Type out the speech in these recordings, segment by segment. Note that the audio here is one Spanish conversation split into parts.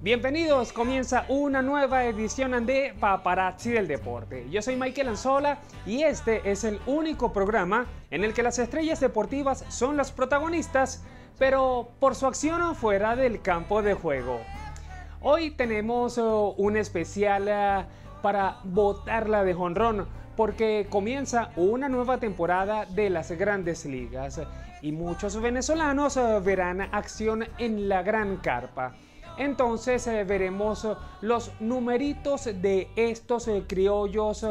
Bienvenidos, comienza una nueva edición de Paparazzi del Deporte. Yo soy Michael Anzola y este es el único programa en el que las estrellas deportivas son las protagonistas, pero por su acción fuera del campo de juego. Hoy tenemos un especial para botarla de jonrón, porque comienza una nueva temporada de las Grandes Ligas y muchos venezolanos verán acción en la gran carpa. Entonces veremos los numeritos de estos criollos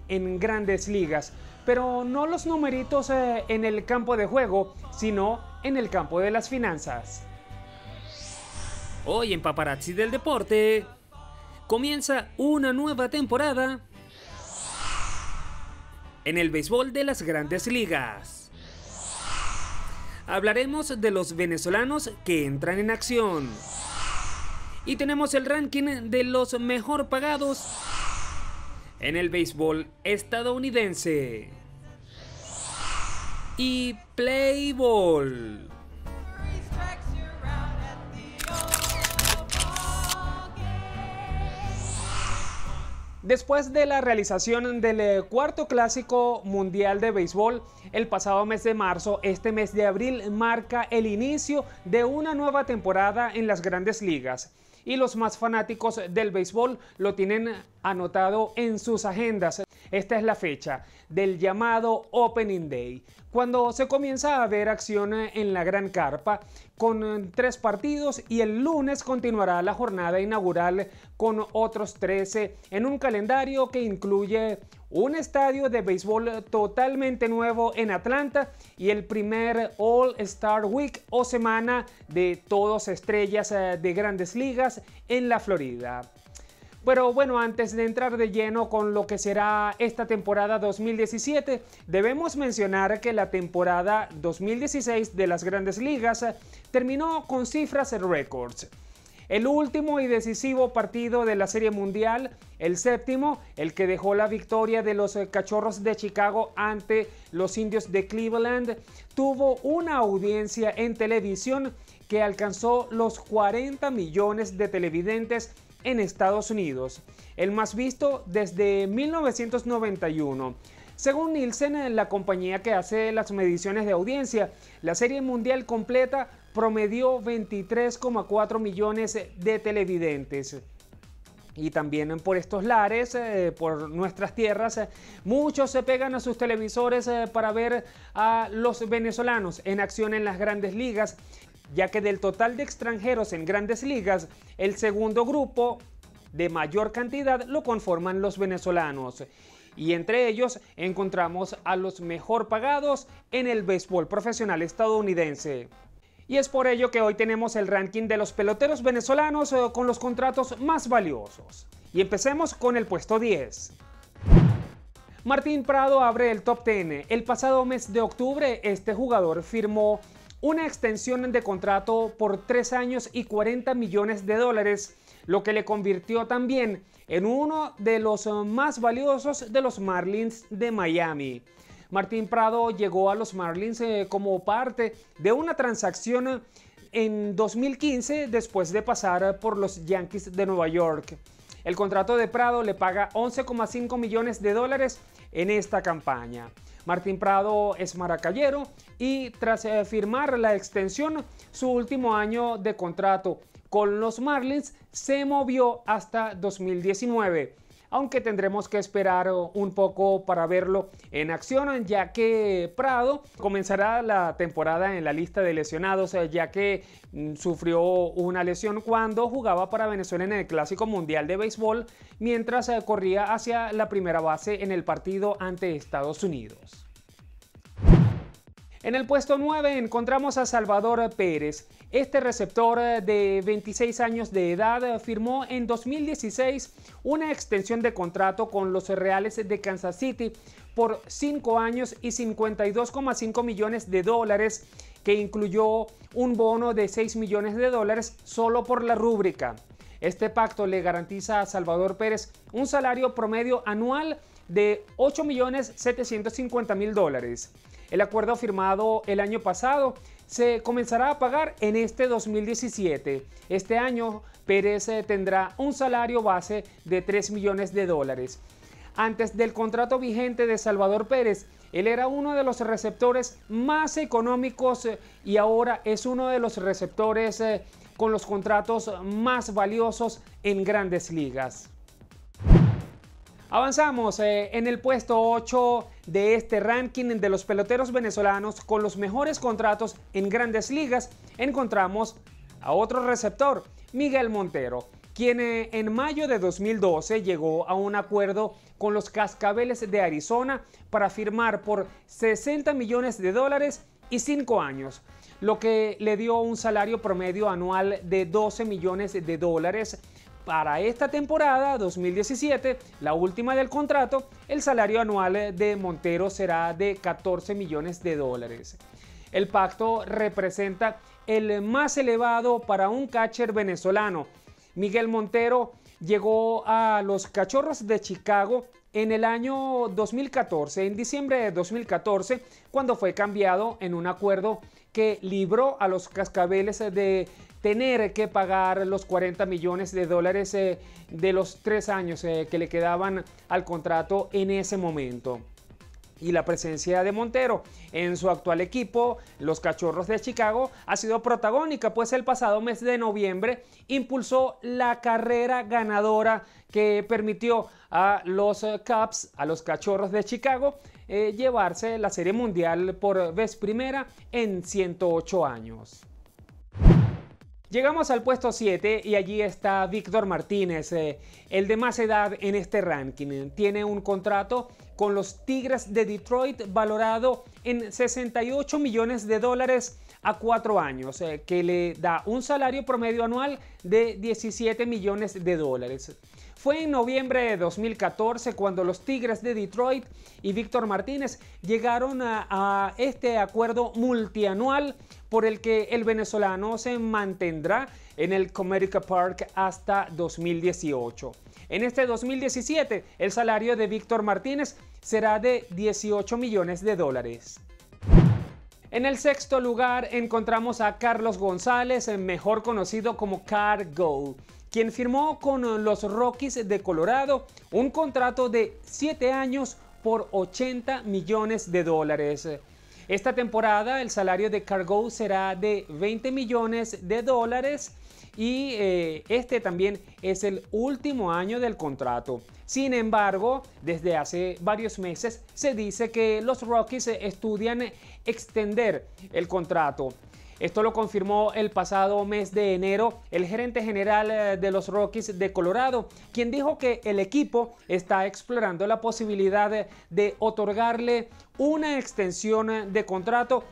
en Grandes Ligas, pero no los numeritos en el campo de juego, sino en el campo de las finanzas. Hoy en Paparazzi del Deporte comienza una nueva temporada en el béisbol de las Grandes Ligas. Hablaremos de los venezolanos que entran en acción. Y tenemos el ranking de los mejor pagados en el béisbol estadounidense. Y Play Ball. Después de la realización del cuarto clásico mundial de béisbol el pasado mes de marzo, este mes de abril marca el inicio de una nueva temporada en las Grandes Ligas. Y los más fanáticos del béisbol lo tienen anotado en sus agendas. Esta es la fecha del llamado Opening Day, cuando se comienza a ver acción en la gran carpa con 3 partidos, y el lunes continuará la jornada inaugural con otros 13 en un calendario que incluye un estadio de béisbol totalmente nuevo en Atlanta y el primer All-Star Week o semana de todos estrellas de Grandes Ligas en la Florida. Pero bueno, antes de entrar de lleno con lo que será esta temporada 2017, debemos mencionar que la temporada 2016 de las Grandes Ligas terminó con cifras récords. El último y decisivo partido de la Serie Mundial, el séptimo, el que dejó la victoria de los Cachorros de Chicago ante los Indios de Cleveland, tuvo una audiencia en televisión que alcanzó los 40 millones de televidentes en Estados Unidos, el más visto desde 1991. Según Nielsen, la compañía que hace las mediciones de audiencia, la Serie Mundial completa promedió 23,4 millones de televidentes. Y también por estos lares, por nuestras tierras, muchos se pegan a sus televisores para ver a los venezolanos en acción en las Grandes Ligas, ya que del total de extranjeros en Grandes Ligas, el segundo grupo de mayor cantidad lo conforman los venezolanos. Y entre ellos encontramos a los mejor pagados en el béisbol profesional estadounidense. Y es por ello que hoy tenemos el ranking de los peloteros venezolanos con los contratos más valiosos. Y empecemos con el puesto 10. Martín Prado abre el top 10. El pasado mes de octubre, este jugador firmó una extensión de contrato por 3 años y 40 millones de dólares, lo que le convirtió también en uno de los más valiosos de los Marlins de Miami. Martín Prado llegó a los Marlins como parte de una transacción en 2015 después de pasar por los Yankees de Nueva York. El contrato de Prado le paga 11,5 millones de dólares en esta campaña. Martín Prado es maracayero y tras firmar la extensión, su último año de contrato con los Marlins se movió hasta 2019, aunque tendremos que esperar un poco para verlo en acción, ya que Prado comenzará la temporada en la lista de lesionados, ya que sufrió una lesión cuando jugaba para Venezuela en el Clásico Mundial de Béisbol, mientras corría hacia la primera base en el partido ante Estados Unidos. En el puesto 9 encontramos a Salvador Pérez. Este receptor de 26 años de edad firmó en 2016 una extensión de contrato con los Reales de Kansas City por 5 años y 52,5 millones de dólares, que incluyó un bono de 6 millones de dólares solo por la rúbrica. Este pacto le garantiza a Salvador Pérez un salario promedio anual de $8.750.000. El acuerdo firmado el año pasado se comenzará a pagar en este 2017. Este año Pérez tendrá un salario base de $3 millones. Antes del contrato vigente de Salvador Pérez, él era uno de los receptores más económicos y ahora es uno de los receptores con los contratos más valiosos en Grandes Ligas. Avanzamos en el puesto 8 de este ranking de los peloteros venezolanos con los mejores contratos en Grandes Ligas. Encontramos a otro receptor, Miguel Montero, quien en mayo de 2012 llegó a un acuerdo con los Cascabeles de Arizona para firmar por $60 millones y 5 años, lo que le dio un salario promedio anual de $12 millones. Para esta temporada 2017, la última del contrato, el salario anual de Montero será de $14 millones. El pacto representa el más elevado para un catcher venezolano. Miguel Montero llegó a los Cachorros de Chicago en el año 2014, en diciembre de 2014, cuando fue cambiado en un acuerdo que libró a los Cascabeles de tener que pagar los $40 millones de los 3 años que le quedaban al contrato en ese momento. Y la presencia de Montero en su actual equipo, los Cachorros de Chicago, ha sido protagónica, pues el pasado mes de noviembre impulsó la carrera ganadora que permitió a los Cubs, a los Cachorros de Chicago, llevarse la Serie Mundial por vez primera en 108 años. Llegamos al puesto 7 y allí está Víctor Martínez, el de más edad en este ranking. Tiene un contrato con los Tigres de Detroit valorado en $68 millones a 4 años, que le da un salario promedio anual de $17 millones. Fue en noviembre de 2014 cuando los Tigres de Detroit y Víctor Martínez llegaron a este acuerdo multianual por el que el venezolano se mantendrá en el Comerica Park hasta 2018. En este 2017, el salario de Víctor Martínez será de $18 millones. En el sexto lugar encontramos a Carlos González, mejor conocido como Cargo, quien firmó con los Rockies de Colorado un contrato de 7 años por $80 millones. Esta temporada el salario de Cargo será de $20 millones y este también es el último año del contrato. Sin embargo, desde hace varios meses se dice que los Rockies estudian extender el contrato. Esto lo confirmó el pasado mes de enero el gerente general de los Rockies de Colorado, quien dijo que el equipo está explorando la posibilidad de otorgarle una extensión de contrato,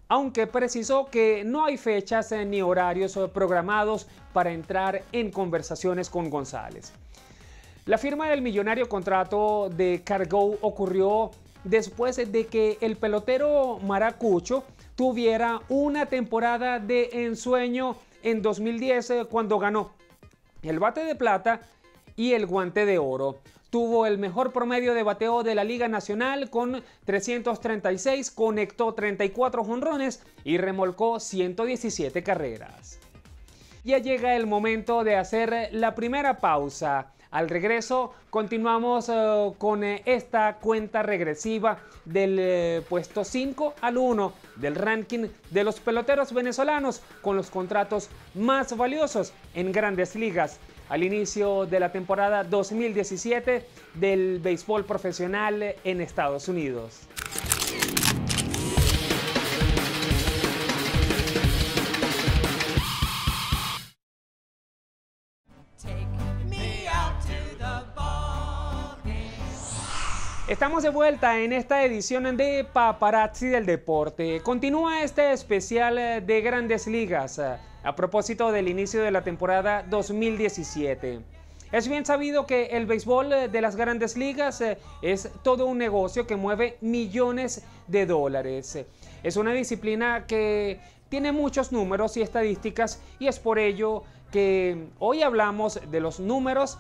aunque precisó que no hay fechas ni horarios programados para entrar en conversaciones con González. La firma del millonario contrato de Cargo ocurrió después de que el pelotero maracucho tuviera una temporada de ensueño en 2010 cuando ganó el Bate de Plata y el Guante de Oro. Tuvo el mejor promedio de bateo de la Liga Nacional con 336, conectó 34 jonrones y remolcó 117 carreras. Ya llega el momento de hacer la primera pausa. Al regreso continuamos con esta cuenta regresiva del puesto 5 al 1 del ranking de los peloteros venezolanos con los contratos más valiosos en Grandes Ligas al inicio de la temporada 2017 del béisbol profesional en Estados Unidos. Estamos de vuelta en esta edición de Paparazzi del Deporte. Continúa este especial de Grandes Ligas a propósito del inicio de la temporada 2017. Es bien sabido que el béisbol de las Grandes Ligas es todo un negocio que mueve millones de dólares. Es una disciplina que tiene muchos números y estadísticas y es por ello que hoy hablamos de los números,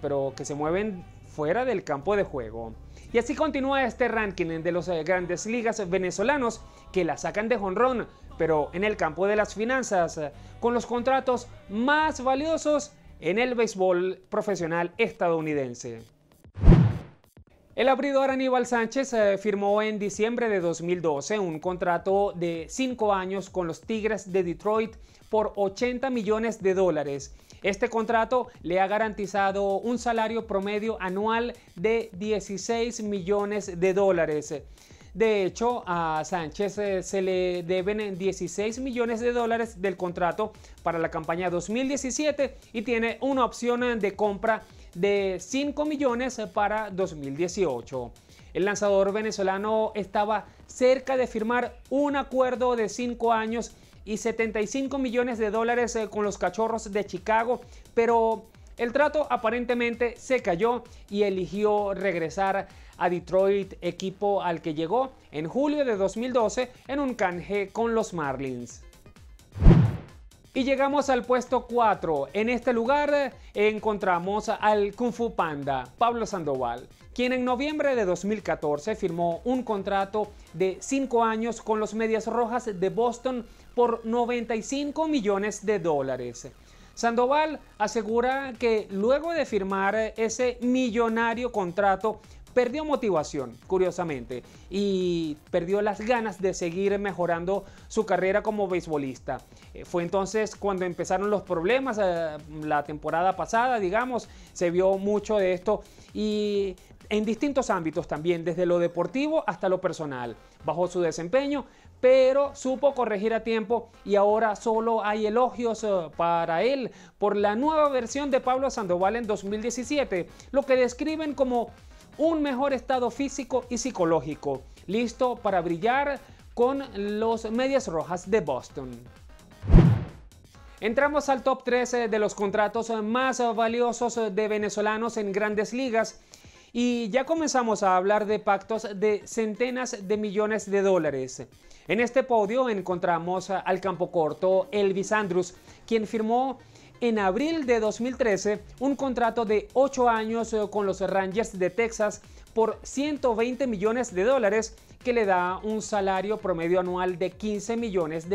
pero que se mueven fuera del campo de juego. Y así continúa este ranking de los grandes ligas venezolanos que la sacan de jonrón, pero en el campo de las finanzas, con los contratos más valiosos en el béisbol profesional estadounidense. El abridor Aníbal Sánchez firmó en diciembre de 2012 un contrato de 5 años con los Tigres de Detroit por $80 millones. Este contrato le ha garantizado un salario promedio anual de $16 millones. De hecho, a Sánchez se le deben $16 millones del contrato para la campaña 2017 y tiene una opción de compra de 5 millones para 2018. El lanzador venezolano estaba cerca de firmar un acuerdo de 5 años y $75 millones con los Cachorros de Chicago, pero el trato aparentemente se cayó y eligió regresar a Detroit, equipo al que llegó en julio de 2012 en un canje con los Marlins. Y llegamos al puesto 4. En este lugar encontramos al Kung Fu Panda, Pablo Sandoval, quien en noviembre de 2014 firmó un contrato de 5 años con los Medias Rojas de Boston por $95 millones. Sandoval asegura que luego de firmar ese millonario contrato perdió motivación, curiosamente, y perdió las ganas de seguir mejorando su carrera como beisbolista. Fue entonces cuando empezaron los problemas, la temporada pasada, digamos, se vio mucho de esto y en distintos ámbitos también, desde lo deportivo hasta lo personal. Bajó su desempeño, pero supo corregir a tiempo y ahora solo hay elogios para él por la nueva versión de Pablo Sandoval en 2017, lo que describen como un mejor estado físico y psicológico, listo para brillar con los Medias Rojas de Boston. Entramos al top 3 de los contratos más valiosos de venezolanos en grandes ligas y ya comenzamos a hablar de pactos de centenas de millones de dólares. En este podio encontramos al campo corto Elvis Andrus, quien firmó en abril de 2013 un contrato de 8 años con los Rangers de Texas por $120 millones que le da un salario promedio anual de $15 millones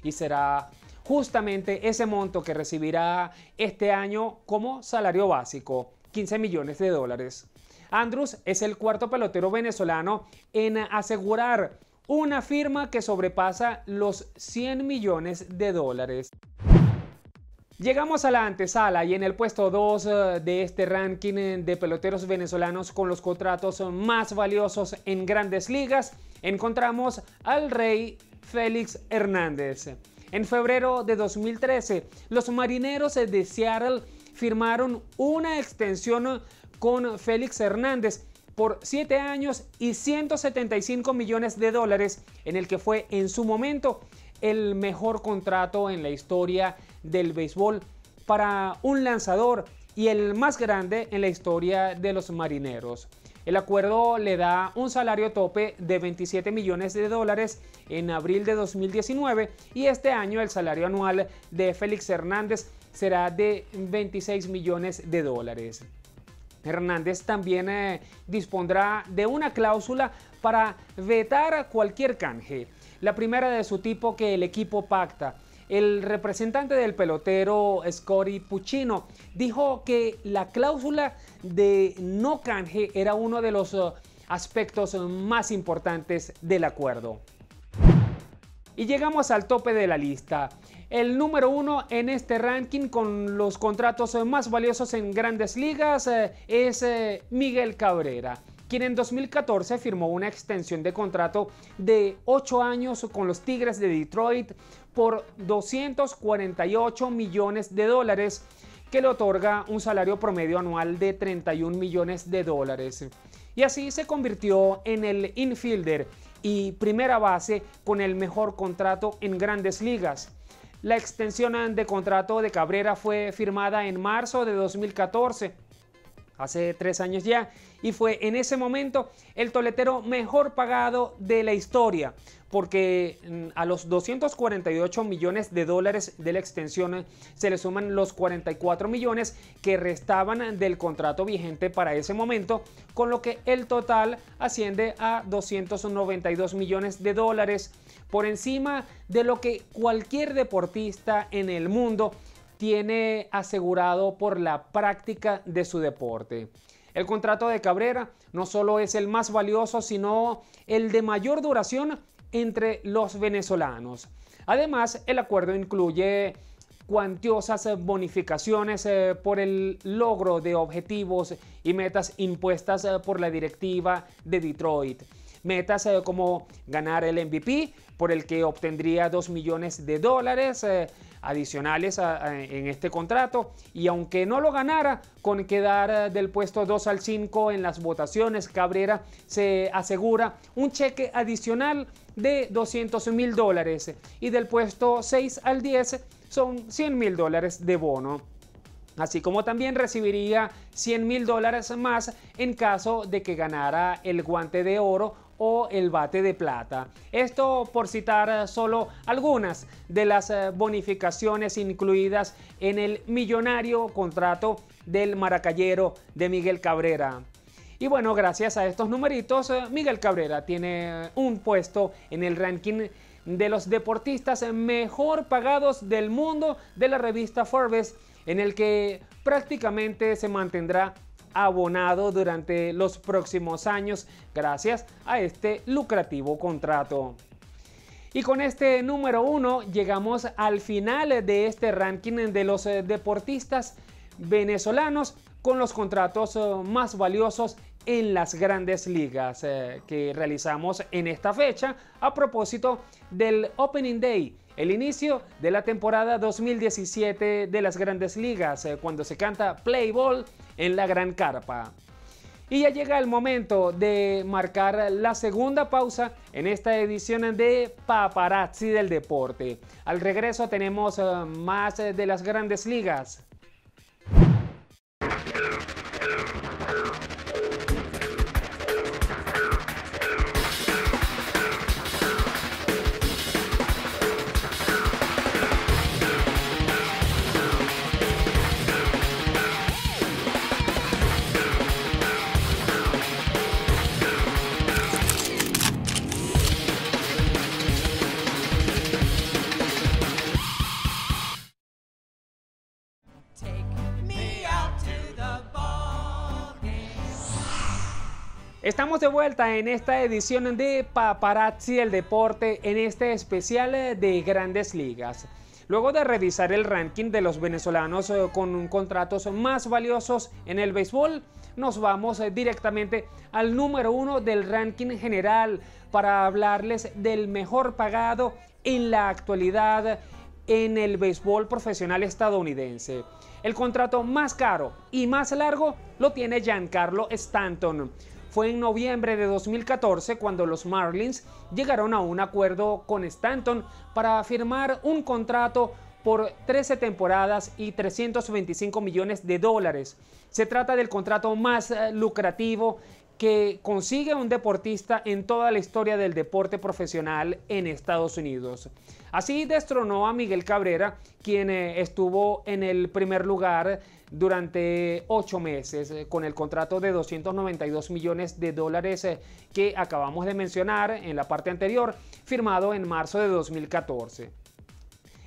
y será justamente ese monto que recibirá este año como salario básico, $15 millones. Andrus es el cuarto pelotero venezolano en asegurar una firma que sobrepasa los $100 millones. Llegamos a la antesala y en el puesto 2 de este ranking de peloteros venezolanos con los contratos más valiosos en grandes ligas, encontramos al Rey Félix Hernández. En febrero de 2013, los Marineros de Seattle firmaron una extensión con Félix Hernández por 7 años y $175 millones, en el que fue en su momento el mejor contrato en la historia del béisbol para un lanzador y el más grande en la historia de los Marineros. El acuerdo le da un salario tope de $27 millones en abril de 2019 y este año el salario anual de Félix Hernández será de $26 millones. Hernández también dispondrá de una cláusula para vetar cualquier canje, la primera de su tipo que el equipo pacta. El representante del pelotero, Scotty Puccino, dijo que la cláusula de no canje era uno de los aspectos más importantes del acuerdo. Y llegamos al tope de la lista. El número 1 en este ranking con los contratos más valiosos en grandes ligas es Miguel Cabrera, quien en 2014 firmó una extensión de contrato de 8 años con los Tigres de Detroit por $248 millones, que le otorga un salario promedio anual de $31 millones. Y así se convirtió en el infielder y primera base con el mejor contrato en grandes ligas. La extensión de contrato de Cabrera fue firmada en marzo de 2014. hace 3 años ya, y fue en ese momento el toletero mejor pagado de la historia, porque a los 248 millones de dólares de la extensión se le suman los 44 millones que restaban del contrato vigente para ese momento, con lo que el total asciende a 292 millones de dólares, por encima de lo que cualquier deportista en el mundo tiene asegurado por la práctica de su deporte. El contrato de Cabrera no solo es el más valioso, sino el de mayor duración entre los venezolanos. Además, el acuerdo incluye cuantiosas bonificaciones por el logro de objetivos y metas impuestas por la directiva de Detroit. Metas como ganar el MVP, por el que obtendría 2 millones de dólares adicionales en este contrato, y aunque no lo ganara, con quedar del puesto 2 al 5 en las votaciones, Cabrera se asegura un cheque adicional de 200.000 dólares y del puesto 6 al 10 son 100.000 dólares de bono. Así como también recibiría 100.000 dólares más en caso de que ganara el guante de oro o el bate de plata. Esto por citar solo algunas de las bonificaciones incluidas en el millonario contrato del maracayero de Miguel Cabrera. Y bueno, gracias a estos numeritos, Miguel Cabrera tiene un puesto en el ranking de los deportistas mejor pagados del mundo de la revista Forbes, en el que prácticamente se mantendrá abonado durante los próximos años gracias a este lucrativo contrato. Y con este número 1 llegamos al final de este ranking de los deportistas venezolanos con los contratos más valiosos en las grandes ligas que realizamos en esta fecha a propósito del Opening Day, el inicio de la temporada 2017 de las grandes ligas, cuando se canta Play Ball en la Gran Carpa. Y ya llega el momento de marcar la segunda pausa en esta edición de Paparazzi del Deporte. Al regreso tenemos más de las grandes ligas. Estamos de vuelta en esta edición de Paparazzi del Deporte, en este especial de Grandes Ligas. Luego de revisar el ranking de los venezolanos con contratos más valiosos en el béisbol, nos vamos directamente al número 1 del ranking general para hablarles del mejor pagado en la actualidad en el béisbol profesional estadounidense. El contrato más caro y más largo lo tiene Giancarlo Stanton. Fue en noviembre de 2014 cuando los Marlins llegaron a un acuerdo con Stanton para firmar un contrato por 13 temporadas y 325 millones de dólares. Se trata del contrato más lucrativo que consigue un deportista en toda la historia del deporte profesional en Estados Unidos. Así destronó a Miguel Cabrera, quien estuvo en el primer lugar durante 8 meses con el contrato de 292 millones de dólares que acabamos de mencionar en la parte anterior, firmado en marzo de 2014.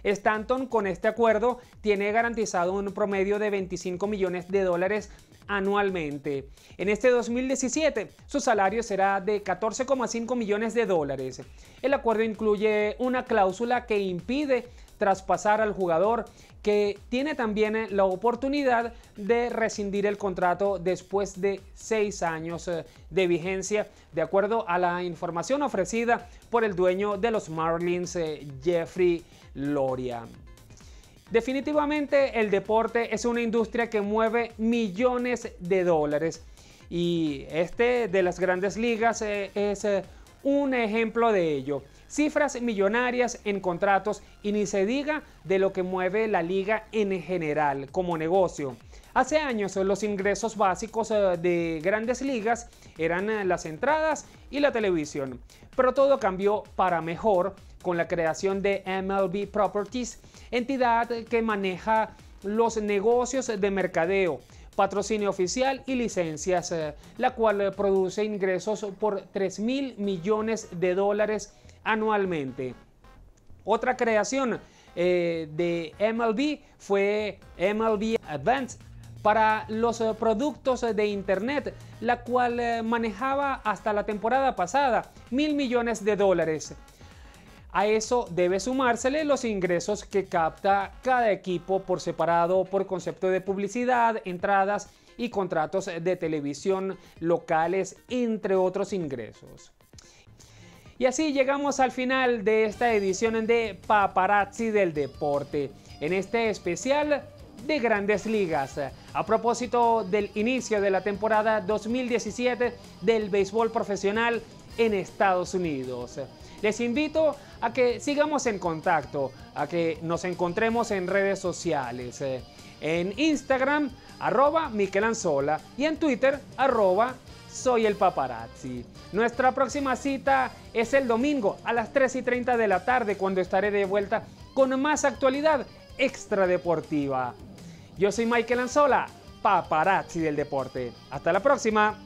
Stanton, con este acuerdo, tiene garantizado un promedio de 25 millones de dólares anualmente. En este 2017, su salario será de 14,5 millones de dólares. El acuerdo incluye una cláusula que impide traspasar al jugador, que tiene también la oportunidad de rescindir el contrato después de 6 años de vigencia, de acuerdo a la información ofrecida por el dueño de los Marlins, Jeffrey Loria. Definitivamente el deporte es una industria que mueve millones de dólares y este de las grandes ligas es un ejemplo de ello. Cifras millonarias en contratos y ni se diga de lo que mueve la liga en general como negocio. Hace años los ingresos básicos de Grandes Ligas eran las entradas y la televisión, pero todo cambió para mejor con la creación de MLB Properties, entidad que maneja los negocios de mercadeo, patrocinio oficial y licencias, la cual produce ingresos por $3.000 millones anualmente. Otra creación de MLB fue MLB Advanced para los productos de Internet, la cual manejaba hasta la temporada pasada $1.000 millones. A eso debe sumársele los ingresos que capta cada equipo por separado por concepto de publicidad, entradas y contratos de televisión locales, entre otros ingresos. Y así llegamos al final de esta edición de Paparazzi del Deporte, en este especial de Grandes Ligas, a propósito del inicio de la temporada 2017 del béisbol profesional en Estados Unidos. Les invito a que sigamos en contacto, a que nos encontremos en redes sociales, en Instagram, @Michelanzola, y en Twitter, @SoyElPaparazzi. Nuestra próxima cita es el domingo a las 3:30 de la tarde, cuando estaré de vuelta con más actualidad extradeportiva. Yo soy Michelanzola, Paparazzi del Deporte. Hasta la próxima.